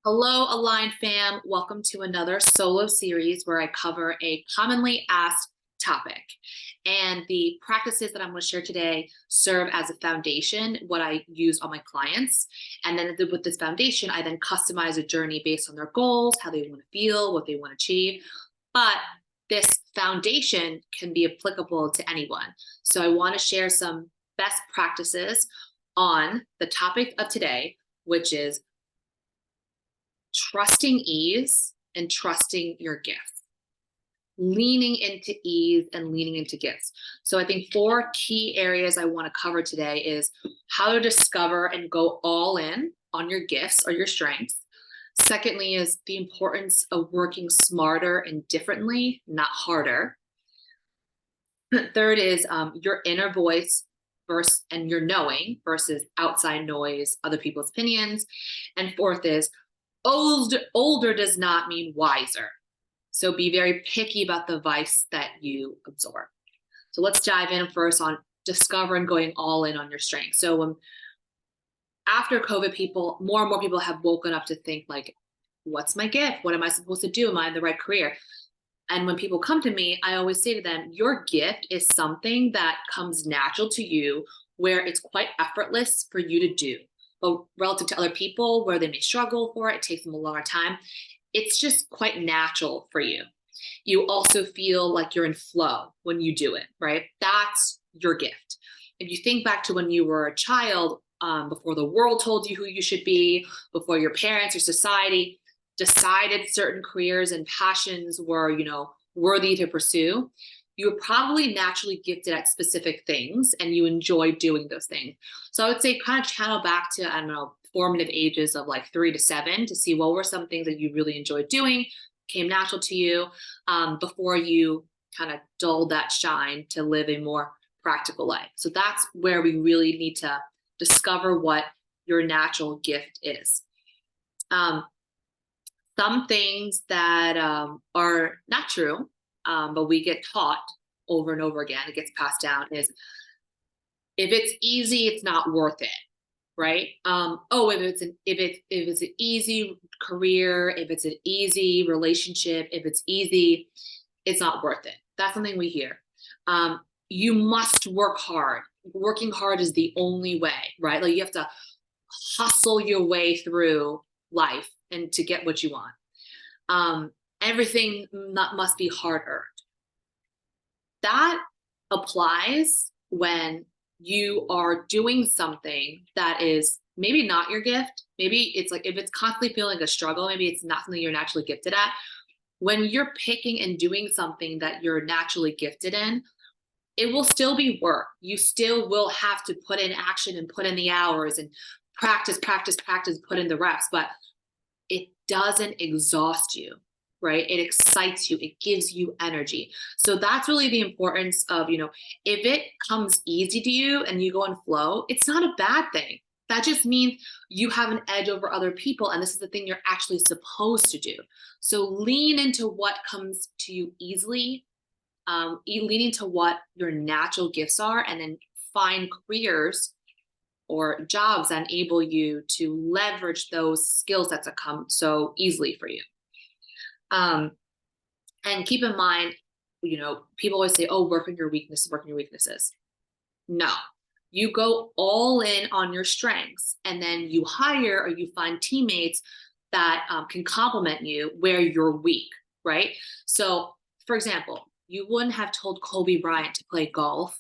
Hello, Align fam. Welcome to another solo series where I cover a commonly asked topic. And the practices that I'm going to share today serve as a foundation, what I use on my clients. And then with this foundation, I then customize a journey based on their goals, how they want to feel, what they want to achieve. But this foundation can be applicable to anyone. So I want to share some best practices on the topic of today, which is trusting ease and trusting your gifts, leaning into ease and leaning into gifts. So I think four key areas I want to cover today is how to discover and go all in on your gifts or your strengths. Secondly is the importance of working smarter and differently, not harder. Third is your inner voice versus and your knowing versus outside noise, other people's opinions. And fourth is older does not mean wiser. So be very picky about the advice that you absorb. So let's dive in first on discovering going all in on your strengths. So after COVID, more and more people have woken up to think like, what's my gift? What am I supposed to do? Am I in the right career? And when people come to me, I always say to them, your gift is something that comes natural to you, where it's quite effortless for you to do. But relative to other people, where they may struggle for it, it takes them a longer time, it's just quite natural for you. You also feel like you're in flow when you do it, right? That's your gift. If you think back to when you were a child, before the world told you who you should be, before your parents or society decided certain careers and passions were, worthy to pursue, you were probably naturally gifted at specific things and you enjoy doing those things. So I would say kind of channel back to, I don't know, formative ages of like 3 to 7 to see what were some things that you really enjoyed doing, came natural to you, before you kind of dulled that shine to live a more practical life. So that's where we really need to discover what your natural gift is. Some things that are not true, but we get taught over and over again, it gets passed down, is if it's easy, it's not worth it, right? If it's an easy career, if it's an easy relationship, if it's easy, it's not worth it. That's something we hear. You must work hard. Working hard is the only way, right? Like you have to hustle your way through life and to get what you want. Everything must be hard earned. That applies when you are doing something that is maybe not your gift. Maybe it's like if it's constantly feeling like a struggle, maybe it's not something you're naturally gifted at. When you're picking and doing something that you're naturally gifted in, it will still be work. You still will have to put in action and put in the hours and practice, put in the reps, but it doesn't exhaust you, right? It excites you. It gives you energy. So that's really the importance of, if it comes easy to you and you go in flow, it's not a bad thing. That just means you have an edge over other people. And this is the thing you're actually supposed to do. So lean into what comes to you easily, lean into what your natural gifts are, and then find careers or jobs that enable you to leverage those skill sets that come so easily for you. And keep in mind, people always say, oh, work on your weaknesses. No, you go all in on your strengths, and then you hire or you find teammates that can complement you where you're weak, right? So, for example, you wouldn't have told Kobe Bryant to play golf,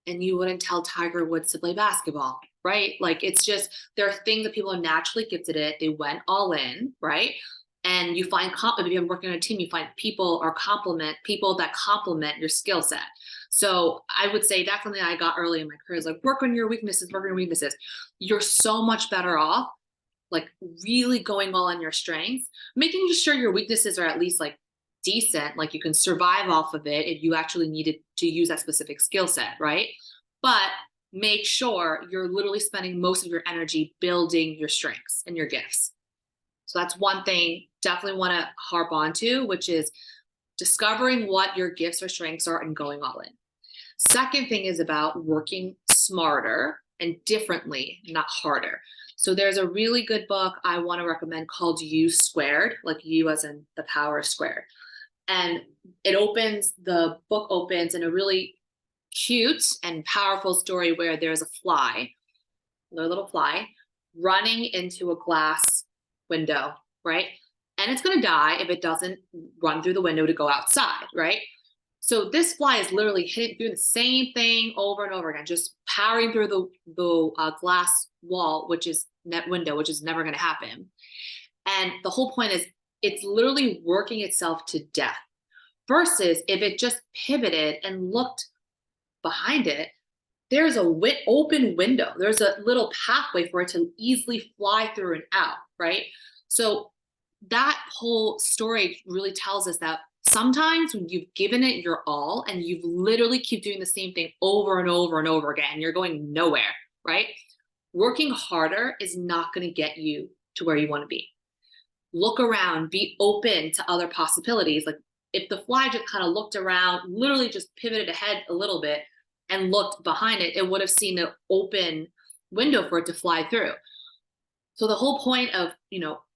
and you wouldn't tell Tiger Woods to play basketball, right? Like it's just, there are things that people are naturally gifted at. They went all in, right? And you find, if you're working on a team, you find people that complement your skill set. So I would say that's something I got early in my career is like, work on your weaknesses. You're so much better off, like really going all on your strengths, making sure your weaknesses are at least like decent, like you can survive off of it if you actually needed to use that specific skill set, right? But make sure you're literally spending most of your energy building your strengths and your gifts. So that's one thing definitely want to harp onto, which is discovering what your gifts or strengths are and going all in. Second thing is about working smarter and differently, not harder. So there's a really good book I want to recommend called U Squared, like U as in the power squared. And the book opens in a really cute and powerful story where there's a fly, a little fly, running into a glass window, right? And it's going to die if it doesn't run through the window to go outside, right? So this fly is literally hitting through the same thing over and over again, just powering through the glass wall, which is net window, which is never going to happen. And the whole point is it's literally working itself to death. Versus if it just pivoted and looked behind it, there's a open window. There's a little pathway for it to easily fly through and out, right? So that whole story really tells us that sometimes when you've given it your all and you've literally keep doing the same thing over and over and over again, you're going nowhere, right? Working harder is not going to get you to where you want to be. Look around, be open to other possibilities. Like if the fly just kind of looked around, literally just pivoted ahead a little bit and looked behind it, it would have seen an open window for it to fly through. So the whole point of,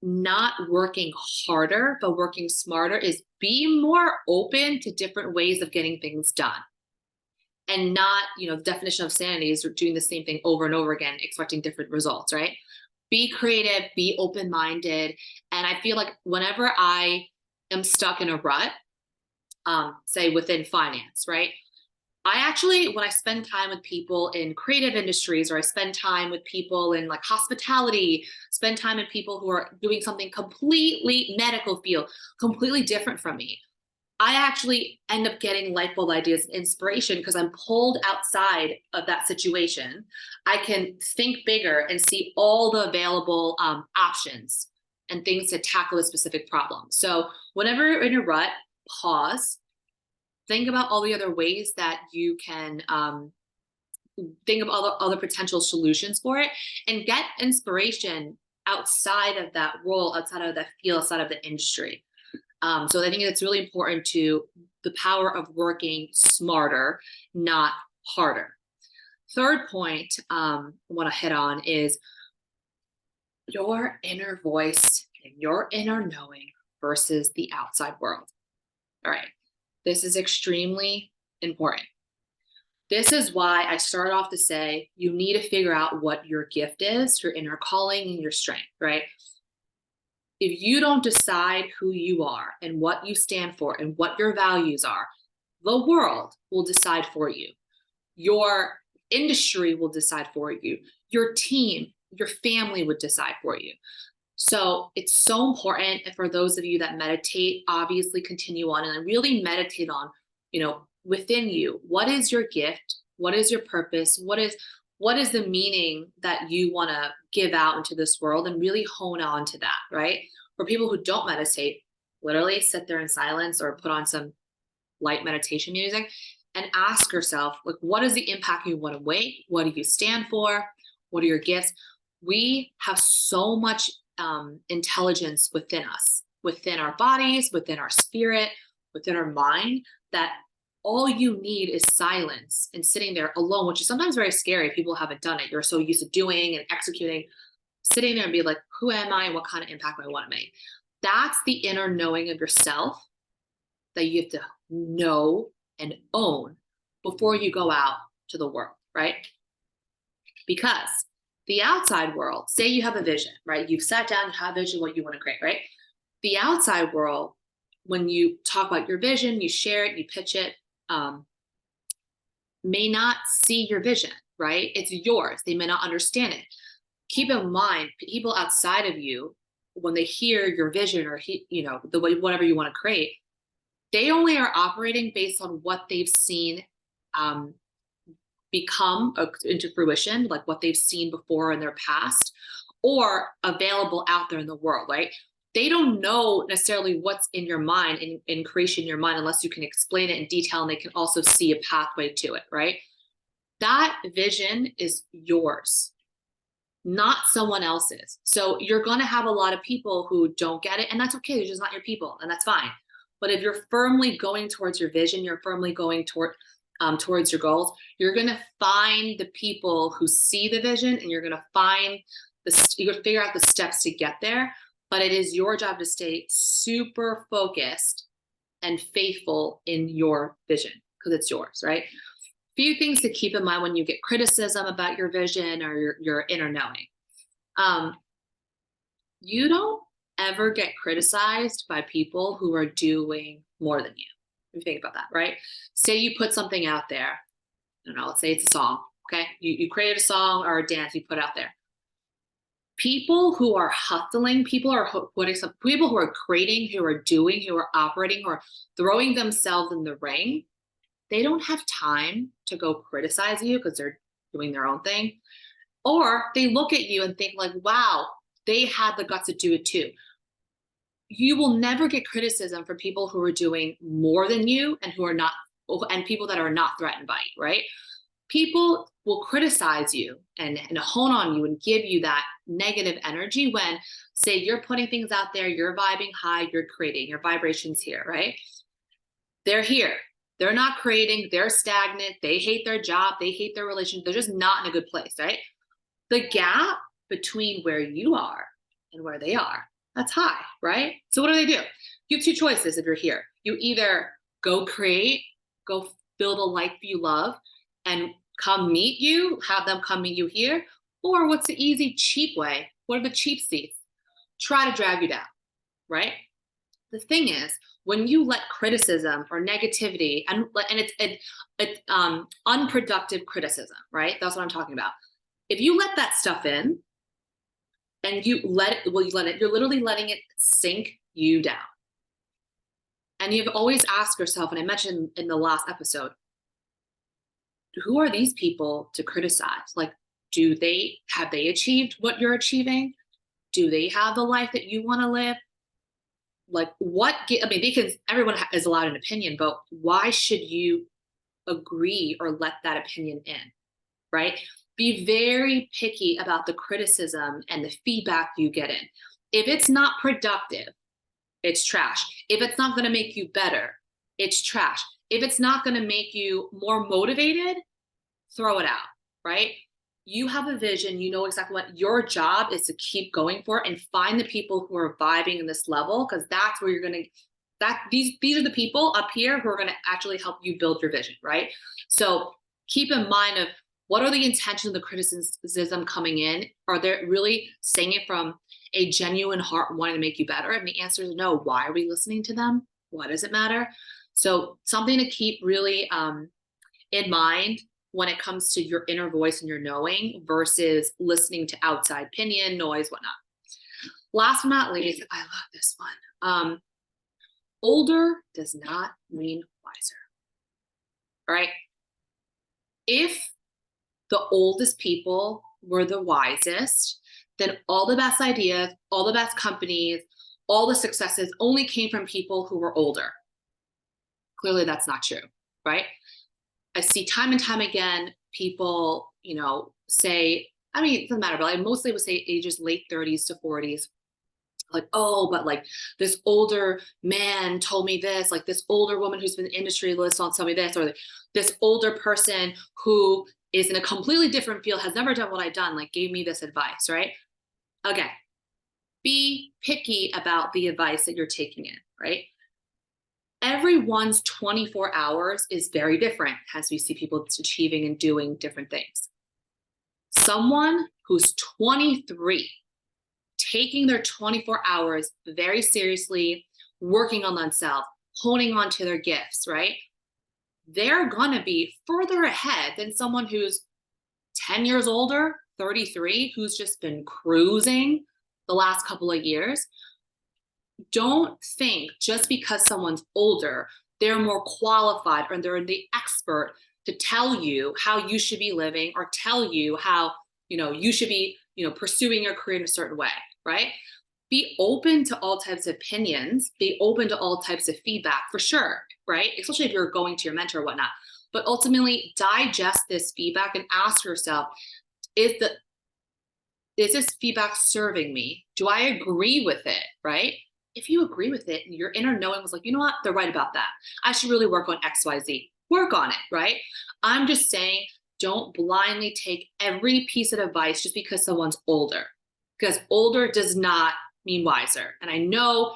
not working harder, but working smarter is be more open to different ways of getting things done. And not, the definition of sanity is doing the same thing over and over again, expecting different results, right? Be creative, be open-minded. And I feel like whenever I am stuck in a rut, say within finance, right? I actually, when I spend time with people in creative industries, or I spend time with people in like hospitality, spend time with people who are doing something completely medical field, completely different from me, I actually end up getting light bulb ideas and inspiration because I'm pulled outside of that situation. I can think bigger and see all the available options and things to tackle a specific problem. So whenever you're in a rut, pause, think about all the other ways that you can think of other potential solutions for it, and get inspiration outside of that role, outside of that field, outside of the industry. So I think it's really important to the power of working smarter, not harder. Third point I want to hit on is your inner voice and your inner knowing versus the outside world. All right. This is extremely important. This is why I started off to say you need to figure out what your gift is, your inner calling, and your strength, right? If you don't decide who you are and what you stand for and what your values are, the world will decide for you. Your industry will decide for you. Your team, your family would decide for you. So it's so important for those of you that meditate, obviously continue on and really meditate on, within you, what is your gift? What is your purpose? What is the meaning that you want to give out into this world, and really hone on to that, right? For people who don't meditate, literally sit there in silence or put on some light meditation music and ask yourself, like, what is the impact you want to make? What do you stand for? What are your gifts? We have so much intelligence within us, within our bodies, within our spirit, within our mind, that all you need is silence and sitting there alone, which is sometimes very scary if people haven't done it. You're so used to doing and executing, sitting there and be like, who am I and what kind of impact do I want to make? That's the inner knowing of yourself that you have to know and own before you go out to the world, right? Because the outside world, say you have a vision, right? You've sat down, you have a vision, what you want to create, right? The outside world, when you talk about your vision, you share it, you pitch it, may not see your vision, right? It's yours. They may not understand it. Keep in mind, people outside of you, when they hear your vision or, the way, whatever you want to create, they only are operating based on what they've seen become into fruition, like what they've seen before in their past or available out there in the world, right? They don't know necessarily what's in your mind, in creation in your mind, unless you can explain it in detail and they can also see a pathway to it, right? That vision is yours, not someone else's. So you're going to have a lot of people who don't get it, and that's okay. They're just not your people, and that's fine. But if you're firmly going towards your vision, you're firmly going towards your goals, you're going to find the people who see the vision, and you're going to find You can figure out the steps to get there, but it is your job to stay super focused and faithful in your vision because it's yours, right? Few things to keep in mind when you get criticism about your vision or your inner knowing. Um, you don't ever get criticized by people who are doing more than you. If you think about that, right? Say you put something out there. I don't know, let's say it's a song. Okay. You created a song or a dance you put out there. People who are hustling, people who are creating, who are doing, who are operating, who are throwing themselves in the ring, they don't have time to go criticize you because they're doing their own thing. Or they look at you and think like, wow, they had the guts to do it too. You will never get criticism from people who are doing more than you and who are not, and people that are not threatened by you, right? People will criticize you and hone on you and give you that negative energy when, say, you're putting things out there, you're vibing high, you're creating, your vibrations here, right? They're here. They're not creating, they're stagnant, they hate their job, they hate their relationship, they're just not in a good place, right? The gap between where you are and where they are, that's high, right? So what do? You have two choices if you're here. You either go create, go build a life you love, and come meet you, have them come meet you here, or what's the easy, cheap way? What are the cheap seats? Try to drag you down, right? The thing is, when you let criticism or negativity, and it's unproductive criticism, right? That's what I'm talking about. If you let that stuff in and you let it, you're literally letting it sink you down. And you've always asked yourself, and I mentioned in the last episode, who are these people to criticize? Like, have they achieved what you're achieving? Do they have the life that you want to live? Like everyone is allowed an opinion, but why should you agree or let that opinion in, right? Be very picky about the criticism and the feedback you get in. If it's not productive, it's trash. If it's not going to make you better, it's trash. If it's not going to make you more motivated, throw it out, right? You have a vision, you know exactly what your job is to keep going for and find the people who are vibing in this level, because that's where you're going to, these are the people up here who are going to actually help you build your vision, right? So keep in mind of what are the intentions of the criticism coming in? Are they really saying it from a genuine heart wanting to make you better? And the answer is no. Why are we listening to them? Why does it matter? So something to keep really in mind when it comes to your inner voice and your knowing versus listening to outside opinion, noise, whatnot. Last but not least, I love this one. Older does not mean wiser. All right. If the oldest people were the wisest, then all the best ideas, all the best companies, all the successes only came from people who were older. Clearly, that's not true, right? I see time and time again, people, say, it doesn't matter, but I mostly would say ages late 30s to 40s. Like, oh, but like this older man told me this, like this older woman who's been in the industry list on told me this, or this older person who is in a completely different field, has never done what I've done, like gave me this advice, right? Okay. Be picky about the advice that you're taking in, right? Everyone's 24 hours is very different as we see people achieving and doing different things. Someone who's 23, taking their 24 hours very seriously, working on themselves, honing on to their gifts, right? They're going to be further ahead than someone who's 10 years older, 33, who's just been cruising the last couple of years. Don't think just because someone's older, they're more qualified or they're the expert to tell you how you should be living or tell you how, you should be, pursuing your career in a certain way, right? Be open to all types of opinions, be open to all types of feedback for sure, right? Especially if you're going to your mentor or whatnot. But ultimately digest this feedback and ask yourself, is this feedback serving me? Do I agree with it, right? If you agree with it and your inner knowing was like, you know what, they're right about that. I should really work on XYZ. Work on it, right? I'm just saying, don't blindly take every piece of advice just because someone's older. because older does not mean wiser. And I know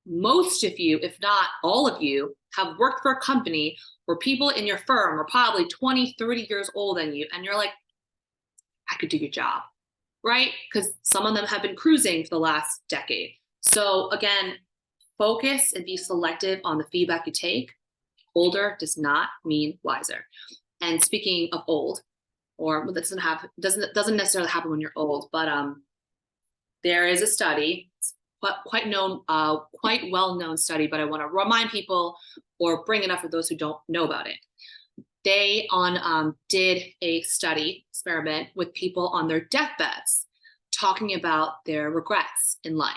most of you, if not all of you, have worked for a company where people in your firm are probably 20, 30 years older than you. And you're like, I could do your job, right? Because some of them have been cruising for the last decade. So again, focus and be selective on the feedback you take. Older does not mean wiser. And speaking of old, or that doesn't necessarily happen when you're old, but there is a study, quite well known study, but I want to remind people or bring it up for those who don't know about it. They did a study experiment with people on their deathbeds, talking about their regrets in life.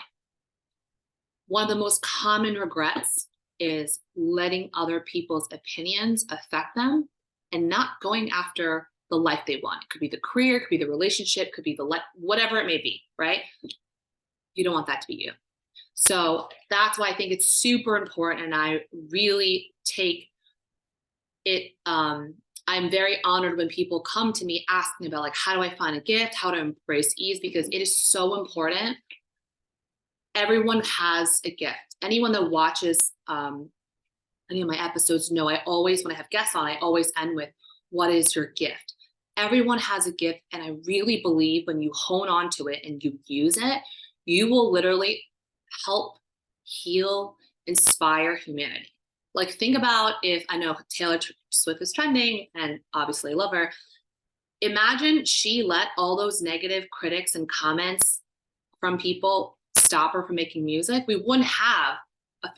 One of the most common regrets is letting other people's opinions affect them and not going after the life they want. It could be the career, it could be the relationship, it could be the whatever it may be, right? You don't want that to be you. So that's why I think it's super important, and I really take it. I'm very honored when people come to me asking about, like, how do I find a gift? How to embrace ease? Because it is so important. Everyone has a gift. Anyone that watches any of my episodes know I always, when I have guests on, I always end with, what is your gift? Everyone has a gift, and I really believe when you hone on to it and you use it, you will literally help heal, inspire humanity. Like, think about, if, I know Taylor Swift is trending and obviously I love her. Imagine she let all those negative critics and comments from people stop her from making music. We wouldn't have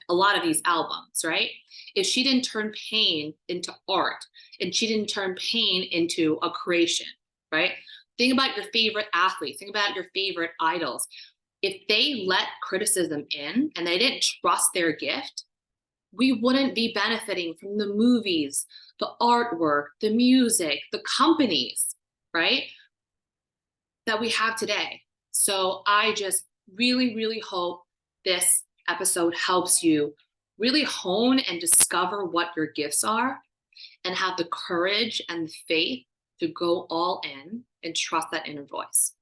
a lot of these albums, right? If she didn't turn pain into art and she didn't turn pain into a creation, right? Think about your favorite athletes, think about your favorite idols. If they let criticism in and they didn't trust their gift, we wouldn't be benefiting from the movies, the artwork, the music, the companies, right, that we have today. So I just really, really hope this episode helps you really hone and discover what your gifts are and have the courage and the faith to go all in and trust that inner voice.